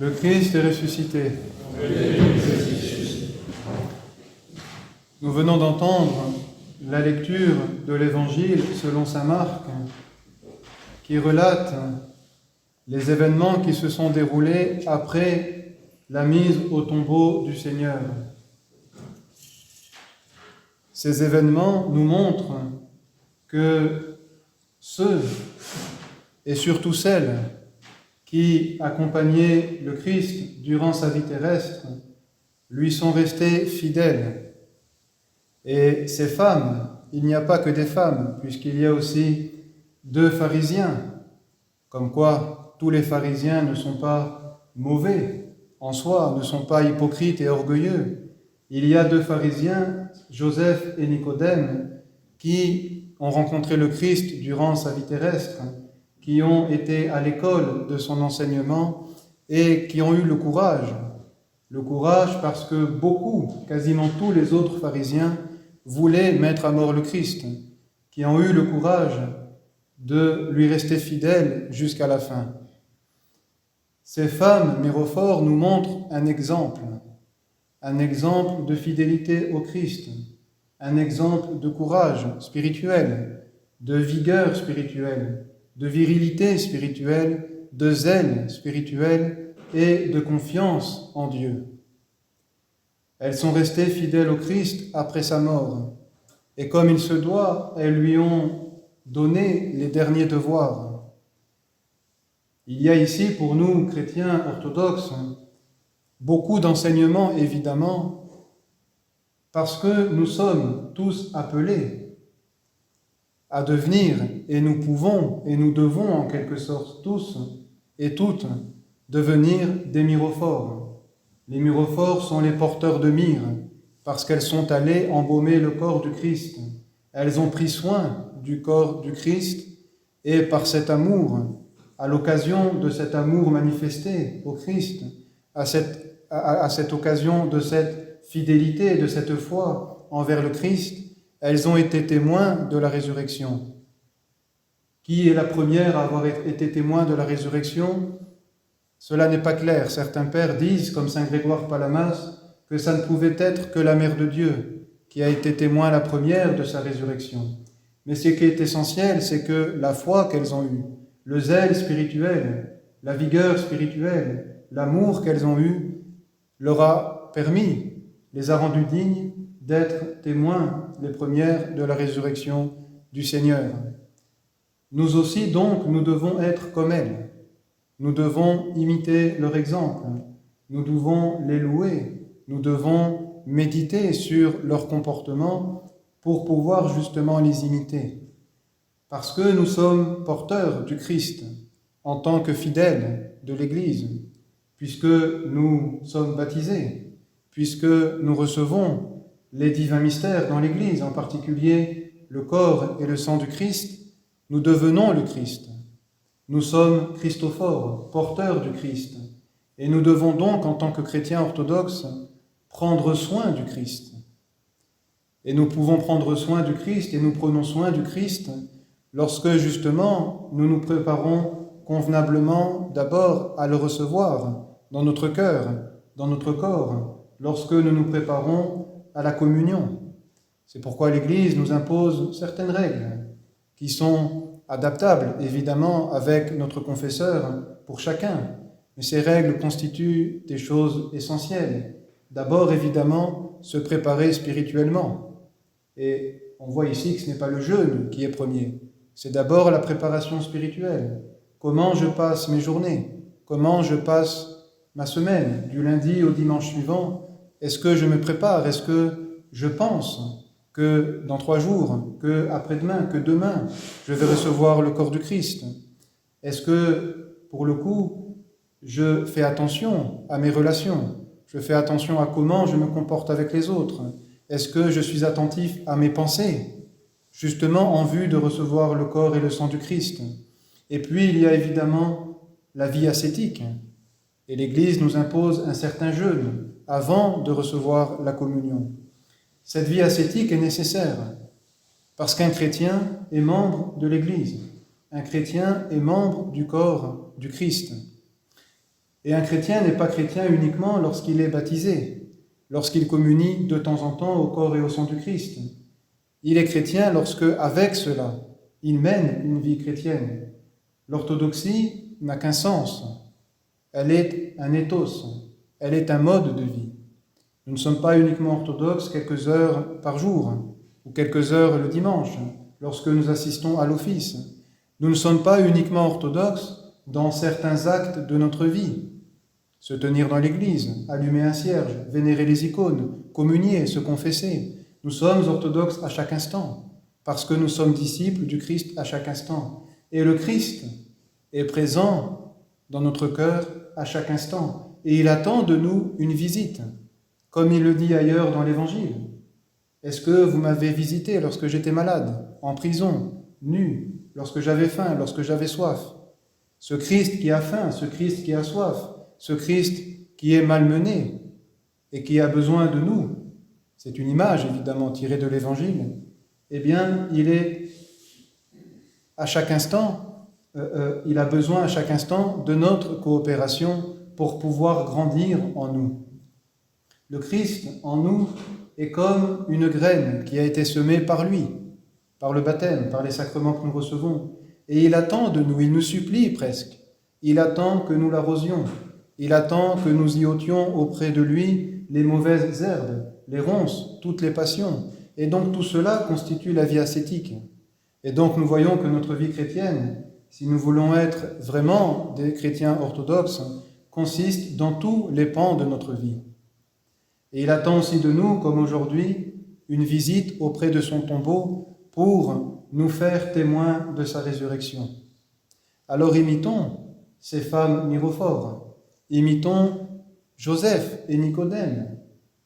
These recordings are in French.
Le Christ est ressuscité. Nous venons d'entendre la lecture de l'Évangile selon saint Marc, qui relate les événements qui se sont déroulés après la mise au tombeau du Seigneur. Ces événements nous montrent que ceux, et surtout celles, qui accompagnaient le Christ durant sa vie terrestre, lui sont restés fidèles. Et ces femmes, il n'y a pas que des femmes, puisqu'il y a aussi 2 pharisiens, comme quoi tous les pharisiens ne sont pas mauvais en soi, ne sont pas hypocrites et orgueilleux. Il y a 2 pharisiens, Joseph et Nicodème, qui ont rencontré le Christ durant sa vie terrestre, qui ont été à l'école de son enseignement et qui ont eu le courage parce que beaucoup, quasiment tous les autres pharisiens, voulaient mettre à mort le Christ, qui ont eu le courage de lui rester fidèles jusqu'à la fin. Ces femmes mérophores nous montrent un exemple de fidélité au Christ, un exemple de courage spirituel, de vigueur spirituelle, de virilité spirituelle, de zèle spirituel et de confiance en Dieu. Elles sont restées fidèles au Christ après sa mort, et comme il se doit, elles lui ont donné les derniers devoirs. Il y a ici, pour nous, chrétiens orthodoxes, beaucoup d'enseignements, évidemment, parce que nous sommes tous appelés à devenir, et nous pouvons, et nous devons en quelque sorte tous et toutes devenir des myrophores. Les myrophores sont les porteurs de myrrhe, parce qu'elles sont allées embaumer le corps du Christ. Elles ont pris soin du corps du Christ, et par cet amour, à l'occasion de cet amour manifesté au Christ, à cette occasion de cette fidélité, de cette foi envers le Christ, elles ont été témoins de la résurrection. Qui est la première à avoir été témoin de la résurrection? Cela n'est pas clair. Certains pères disent, comme saint Grégoire Palamas, que ça ne pouvait être que la Mère de Dieu qui a été témoin la première de sa résurrection. Mais ce qui est essentiel, c'est que la foi qu'elles ont eue, le zèle spirituel, la vigueur spirituelle, l'amour qu'elles ont eu, leur a permis, les a rendues dignes d'être témoins les premières de la résurrection du Seigneur. Nous aussi, donc, nous devons être comme elles. Nous devons imiter leur exemple. Nous devons les louer. Nous devons méditer sur leur comportement pour pouvoir justement les imiter. Parce que nous sommes porteurs du Christ en tant que fidèles de l'Église, puisque nous sommes baptisés, puisque nous recevons les divins mystères dans l'Église, en particulier le corps et le sang du Christ, nous devenons le Christ. Nous sommes Christophores, porteurs du Christ, et nous devons donc, en tant que chrétiens orthodoxes, prendre soin du Christ. Et nous pouvons prendre soin du Christ, et nous prenons soin du Christ lorsque, justement, nous nous préparons convenablement d'abord à le recevoir dans notre cœur, dans notre corps, lorsque nous nous préparons à la communion. C'est pourquoi l'Église nous impose certaines règles qui sont adaptables, évidemment, avec notre confesseur pour chacun. Mais ces règles constituent des choses essentielles. D'abord, évidemment, se préparer spirituellement. Et on voit ici que ce n'est pas le jeûne qui est premier. C'est d'abord la préparation spirituelle. Comment je passe mes journées? Comment je passe ma semaine, du lundi au dimanche suivant? Est-ce que je me prépare? Est-ce que je pense que dans 3 jours, que après-demain, que demain, je vais recevoir le corps du Christ? Est-ce que, pour le coup, je fais attention à mes relations? Je fais attention à comment je me comporte avec les autres? Est-ce que je suis attentif à mes pensées, justement en vue de recevoir le corps et le sang du Christ? Et puis, il y a évidemment la vie ascétique. Et l'Église nous impose un certain jeûne avant de recevoir la communion. Cette vie ascétique est nécessaire parce qu'un chrétien est membre de l'Église. Un chrétien est membre du corps du Christ. Et un chrétien n'est pas chrétien uniquement lorsqu'il est baptisé, lorsqu'il communie de temps en temps au corps et au sang du Christ. Il est chrétien lorsque, avec cela, il mène une vie chrétienne. L'orthodoxie n'a qu'un sens. Elle est un ethos. Elle est un mode de vie. Nous ne sommes pas uniquement orthodoxes quelques heures par jour ou quelques heures le dimanche lorsque nous assistons à l'office. Nous ne sommes pas uniquement orthodoxes dans certains actes de notre vie. Se tenir dans l'église, allumer un cierge, vénérer les icônes, communier, se confesser. Nous sommes orthodoxes à chaque instant, parce que nous sommes disciples du Christ à chaque instant. Et le Christ est présent dans notre cœur à chaque instant. Et il attend de nous une visite, comme il le dit ailleurs dans l'Évangile. Est-ce que vous m'avez visité lorsque j'étais malade, en prison, nu, lorsque j'avais faim, lorsque j'avais soif? Ce Christ qui a faim, ce Christ qui a soif, ce Christ qui est malmené et qui a besoin de nous, c'est une image évidemment tirée de l'Évangile, eh bien, il est à chaque instant, il a besoin à chaque instant de notre coopération pour pouvoir grandir en nous. Le Christ en nous est comme une graine qui a été semée par lui, par le baptême, par les sacrements que nous recevons. Et il attend de nous, il nous supplie presque. Il attend que nous l'arrosions. Il attend que nous y ôtions auprès de lui les mauvaises herbes, les ronces, toutes les passions. Et donc tout cela constitue la vie ascétique. Et donc nous voyons que notre vie chrétienne, si nous voulons être vraiment des chrétiens orthodoxes, consiste dans tous les pans de notre vie. Et il attend aussi de nous, comme aujourd'hui, une visite auprès de son tombeau pour nous faire témoins de sa résurrection. Alors imitons ces femmes mirophores, imitons Joseph et Nicodème.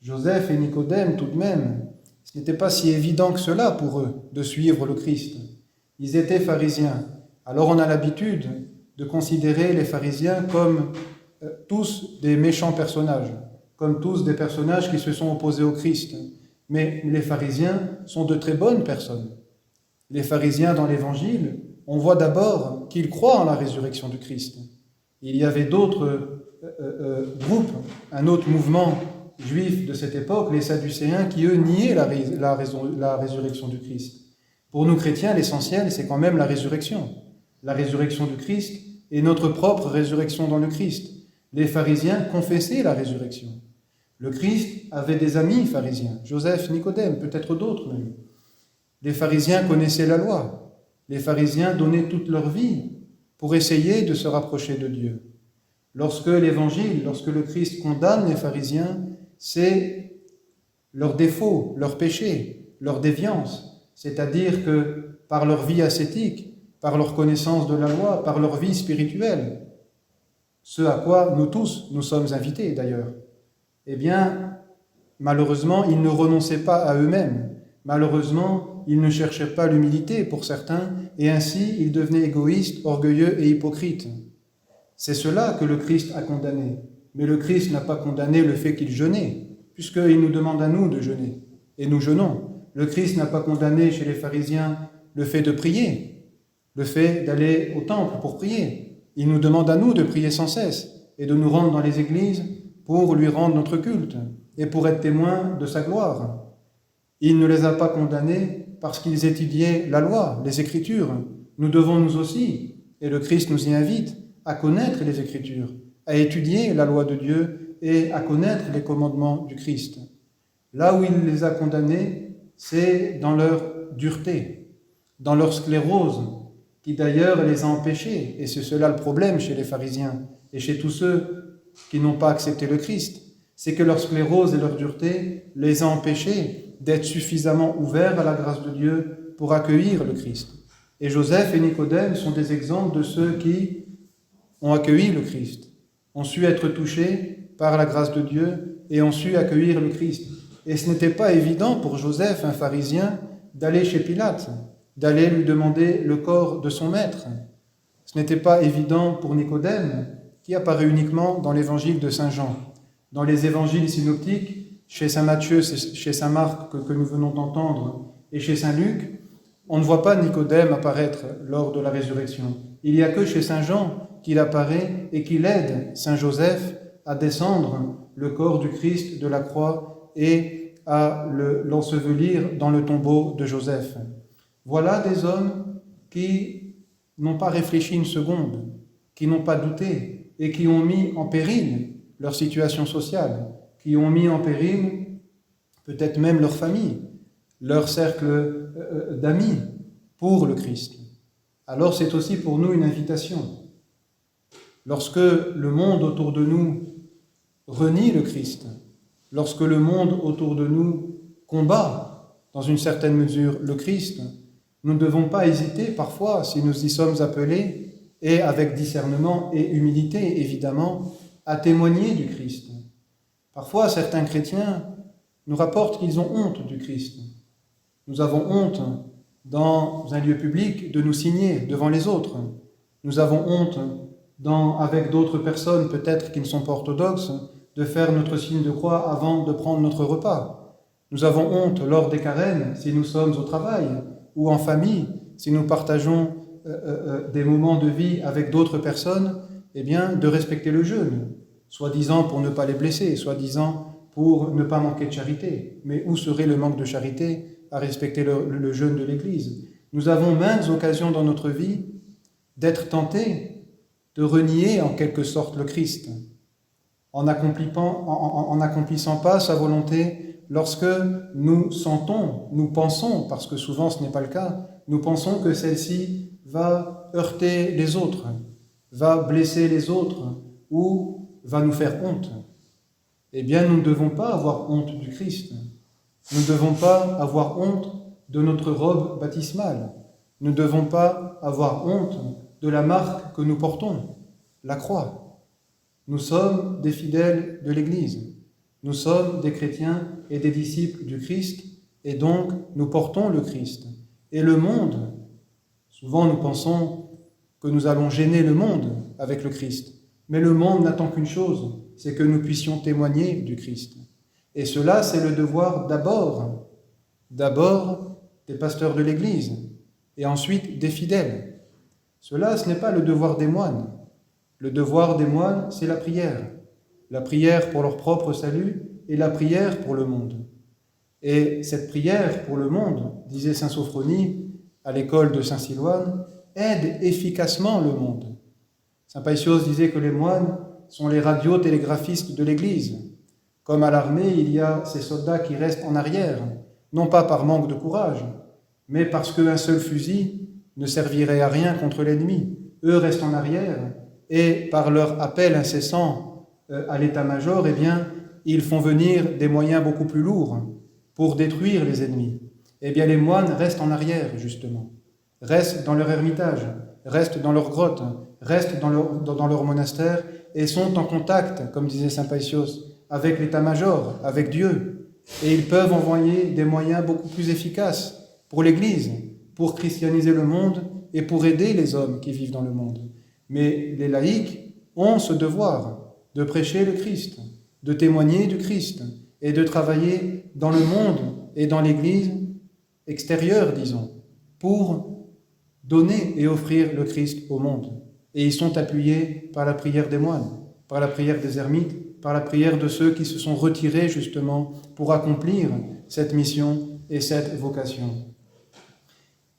Joseph et Nicodème, tout de même, ce n'était pas si évident que cela pour eux de suivre le Christ. Ils étaient pharisiens. Alors on a l'habitude de considérer les pharisiens comme tous des méchants personnages, comme tous des personnages qui se sont opposés au Christ. Mais les pharisiens sont de très bonnes personnes. Les pharisiens dans l'Évangile, on voit d'abord qu'ils croient en la résurrection du Christ. Il y avait d'autres groupes, un autre mouvement juif de cette époque, les Sadducéens, qui eux niaient la résurrection du Christ. Pour nous chrétiens, l'essentiel, c'est quand même la résurrection du Christ et notre propre résurrection dans le Christ. Les pharisiens confessaient la résurrection. Le Christ avait des amis pharisiens, Joseph, Nicodème, peut-être d'autres même. Les pharisiens connaissaient la loi. Les pharisiens donnaient toute leur vie pour essayer de se rapprocher de Dieu. Lorsque l'Évangile, lorsque le Christ condamne les pharisiens, c'est leurs défauts, leurs péchés, leur déviance. C'est-à-dire que par leur vie ascétique, par leur connaissance de la loi, par leur vie spirituelle, ce à quoi nous tous, nous sommes invités d'ailleurs, eh bien, malheureusement, ils ne renonçaient pas à eux-mêmes. Malheureusement, ils ne cherchaient pas l'humilité pour certains, et ainsi ils devenaient égoïstes, orgueilleux et hypocrites. C'est cela que le Christ a condamné. Mais le Christ n'a pas condamné le fait qu'ils jeûnaient, puisqu'il nous demande à nous de jeûner, et nous jeûnons. Le Christ n'a pas condamné chez les pharisiens le fait de prier, le fait d'aller au temple pour prier. Il nous demande à nous de prier sans cesse, et de nous rendre dans les églises pour lui rendre notre culte, et pour être témoins de sa gloire. Il ne les a pas condamnés parce qu'ils étudiaient la loi, les Écritures. Nous devons nous aussi, et le Christ nous y invite, à connaître les Écritures, à étudier la loi de Dieu et à connaître les commandements du Christ. Là où il les a condamnés, c'est dans leur dureté, dans leur sclérose, qui d'ailleurs les a empêchés, et c'est cela le problème chez les pharisiens et chez tous ceux qui n'ont pas accepté le Christ, c'est que leur sclérose et leur dureté les a empêchés d'être suffisamment ouverts à la grâce de Dieu pour accueillir le Christ. Et Joseph et Nicodème sont des exemples de ceux qui ont accueilli le Christ, ont su être touchés par la grâce de Dieu et ont su accueillir le Christ. Et ce n'était pas évident pour Joseph, un pharisien, d'aller chez Pilate, d'aller lui demander le corps de son maître. Ce n'était pas évident pour Nicodème, qui apparaît uniquement dans l'évangile de Saint Jean. Dans les évangiles synoptiques, chez Saint Matthieu, chez Saint Marc que nous venons d'entendre, et chez Saint Luc, on ne voit pas Nicodème apparaître lors de la résurrection. Il n'y a que chez Saint Jean qu'il apparaît et qu'il aide Saint Joseph à descendre le corps du Christ de la croix et à l'ensevelir dans le tombeau de Joseph. Voilà des hommes qui n'ont pas réfléchi une seconde, qui n'ont pas douté et qui ont mis en péril leur situation sociale, qui ont mis en péril peut-être même leur famille, leur cercle d'amis pour le Christ. Alors c'est aussi pour nous une invitation. Lorsque le monde autour de nous renie le Christ, lorsque le monde autour de nous combat dans une certaine mesure le Christ, nous ne devons pas hésiter parfois, si nous y sommes appelés, et avec discernement et humilité évidemment, à témoigner du Christ. Parfois certains chrétiens nous rapportent qu'ils ont honte du Christ. Nous avons honte dans un lieu public de nous signer devant les autres. Nous avons honte avec d'autres personnes peut-être qui ne sont pas orthodoxes de faire notre signe de croix avant de prendre notre repas. Nous avons honte lors des carêmes si nous sommes au travail ou en famille, si nous partageons des moments de vie avec d'autres personnes, eh bien de respecter le jeûne, soi-disant pour ne pas les blesser, soi-disant pour ne pas manquer de charité. Mais où serait le manque de charité à respecter le jeûne de l'Église? Nous avons maintes occasions dans notre vie d'être tentés de renier en quelque sorte le Christ, en n'accomplissant pas sa volonté lorsque nous sentons, nous pensons, parce que souvent ce n'est pas le cas, nous pensons que celle-ci va heurter les autres, va blesser les autres ou va nous faire honte. Eh bien, nous ne devons pas avoir honte du Christ. Nous ne devons pas avoir honte de notre robe baptismale. Nous ne devons pas avoir honte de la marque que nous portons, la croix. Nous sommes des fidèles de l'Église. Nous sommes des chrétiens et des disciples du Christ, et donc nous portons le Christ. Et le monde, souvent nous pensons que nous allons gêner le monde avec le Christ, mais le monde n'attend qu'une chose, c'est que nous puissions témoigner du Christ. Et cela, c'est le devoir d'abord des pasteurs de l'Église, et ensuite des fidèles. Cela, ce n'est pas le devoir des moines. Le devoir des moines, c'est la prière pour leur propre salut et la prière pour le monde. Et cette prière pour le monde, disait saint Sophronie à l'école de Saint-Silouane, aide efficacement le monde. Saint Païsios disait que les moines sont les radiotélégraphistes de l'Église. Comme à l'armée, il y a ces soldats qui restent en arrière, non pas par manque de courage, mais parce qu'un seul fusil ne servirait à rien contre l'ennemi. Eux restent en arrière, et par leur appel incessant à l'état-major, eh bien, ils font venir des moyens beaucoup plus lourds pour détruire les ennemis. Eh bien, les moines restent en arrière, justement, restent dans leur ermitage, restent dans leur grotte, restent dans leur monastère et sont en contact, comme disait saint Païsios, avec l'état-major, avec Dieu. Et ils peuvent envoyer des moyens beaucoup plus efficaces pour l'Église, pour christianiser le monde et pour aider les hommes qui vivent dans le monde. Mais les laïcs ont ce devoir de prêcher le Christ, de témoigner du Christ et de travailler dans le monde et dans l'Église extérieure, disons, pour donner et offrir le Christ au monde. Et ils sont appuyés par la prière des moines, par la prière des ermites, par la prière de ceux qui se sont retirés justement pour accomplir cette mission et cette vocation.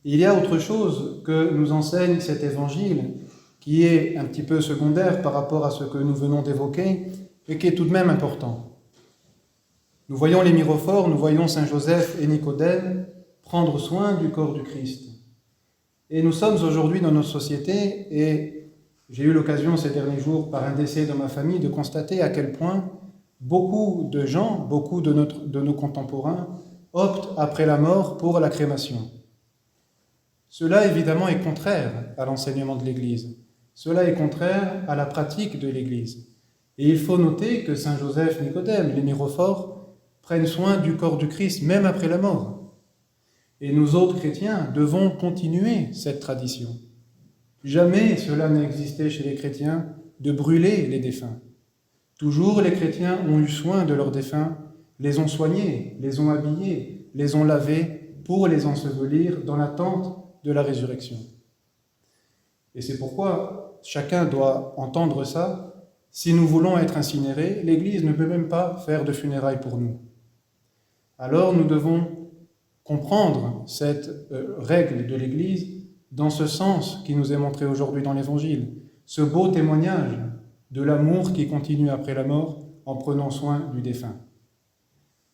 Il y a autre chose que nous enseigne cet évangile qui est un petit peu secondaire par rapport à ce que nous venons d'évoquer et qui est tout de même important. Nous voyons les mirophores, nous voyons Saint Joseph et Nicodème prendre soin du corps du Christ. Et nous sommes aujourd'hui dans notre société, et j'ai eu l'occasion ces derniers jours, par un décès dans ma famille, de constater à quel point beaucoup de gens, beaucoup de nos contemporains, optent après la mort pour la crémation. Cela, évidemment, est contraire à l'enseignement de l'Église. Cela est contraire à la pratique de l'Église. Et il faut noter que Saint Joseph, Nicodème, les mirophores, prennent soin du corps du Christ, même après la mort. Et nous autres chrétiens devons continuer cette tradition. Jamais cela n'a existé chez les chrétiens de brûler les défunts. Toujours les chrétiens ont eu soin de leurs défunts, les ont soignés, les ont habillés, les ont lavés pour les ensevelir dans l'attente de la résurrection. Et c'est pourquoi chacun doit entendre ça. Si nous voulons être incinérés, l'Église ne peut même pas faire de funérailles pour nous. Alors nous devons comprendre cette règle de l'Église dans ce sens qui nous est montré aujourd'hui dans l'Évangile, ce beau témoignage de l'amour qui continue après la mort en prenant soin du défunt.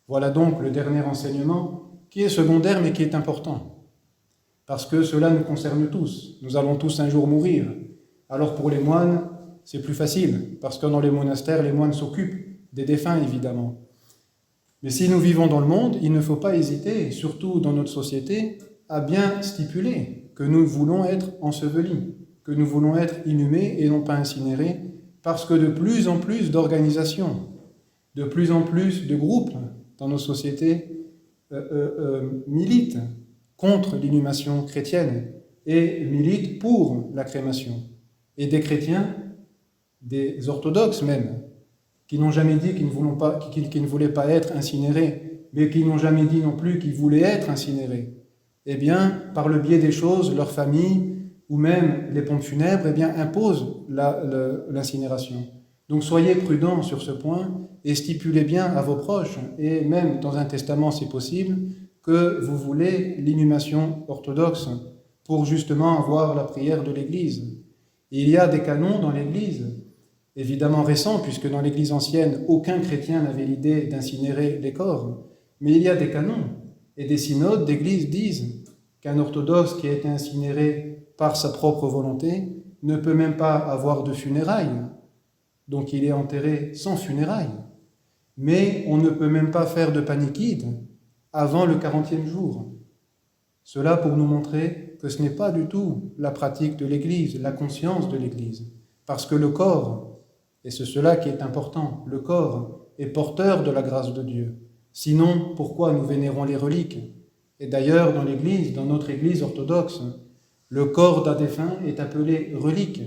Voilà donc le dernier enseignement qui est secondaire mais qui est important, parce que cela nous concerne tous. Nous allons tous un jour mourir. Alors pour les moines, c'est plus facile, parce que dans les monastères, les moines s'occupent des défunts, évidemment. Mais si nous vivons dans le monde, il ne faut pas hésiter, surtout dans notre société, à bien stipuler que nous voulons être ensevelis, que nous voulons être inhumés et non pas incinérés, parce que de plus en plus d'organisations, de plus en plus de groupes dans nos sociétés militent contre l'inhumation chrétienne et militent pour la crémation. Et des chrétiens, des orthodoxes même, qui n'ont jamais dit qu'ils ne voulaient pas être incinérés, mais qui n'ont jamais dit non plus qu'ils voulaient être incinérés, eh bien, par le biais des choses, leur famille ou même les pompes funèbres, eh bien, imposent l'incinération. Donc soyez prudents sur ce point et stipulez bien à vos proches, et même dans un testament si possible, que vous voulez l'inhumation orthodoxe pour justement avoir la prière de l'Église. Il y a des canons dans l'Église, évidemment récents, puisque dans l'Église ancienne, aucun chrétien n'avait l'idée d'incinérer les corps, mais il y a des canons, et des synodes d'Église disent qu'un orthodoxe qui a été incinéré par sa propre volonté ne peut même pas avoir de funérailles, donc il est enterré sans funérailles. Mais on ne peut même pas faire de paniquide avant le 40e jour. Cela pour nous montrer que ce n'est pas du tout la pratique de l'Église, la conscience de l'Église. Parce que le corps, et c'est cela qui est important, le corps est porteur de la grâce de Dieu. Sinon, pourquoi nous vénérons les reliques? Et d'ailleurs, dans l'Église, dans notre Église orthodoxe, le corps d'un défunt est appelé relique.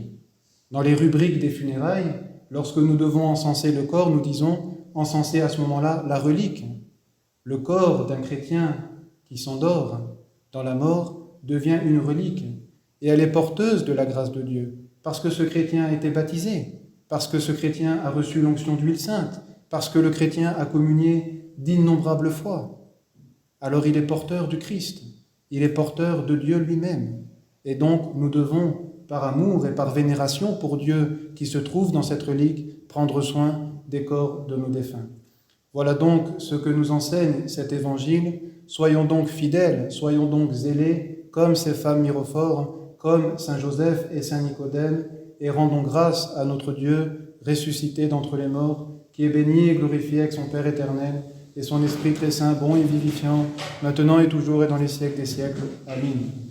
Dans les rubriques des funérailles, lorsque nous devons encenser le corps, nous disons encenser à ce moment-là la relique. Le corps d'un chrétien qui s'endort dans la mort devient une relique, et elle est porteuse de la grâce de Dieu, parce que ce chrétien a été baptisé, parce que ce chrétien a reçu l'onction d'huile sainte, parce que le chrétien a communié d'innombrables fois. Alors il est porteur du Christ, il est porteur de Dieu lui-même. Et donc nous devons, par amour et par vénération pour Dieu qui se trouve dans cette relique, prendre soin des corps de nos défunts. Voilà donc ce que nous enseigne cet évangile. Soyons donc fidèles, soyons donc zélés, comme ces femmes mirophores, comme Saint Joseph et Saint Nicodème, et rendons grâce à notre Dieu, ressuscité d'entre les morts, qui est béni et glorifié avec son Père éternel, et son Esprit très saint, bon et vivifiant, maintenant et toujours et dans les siècles des siècles. Amen.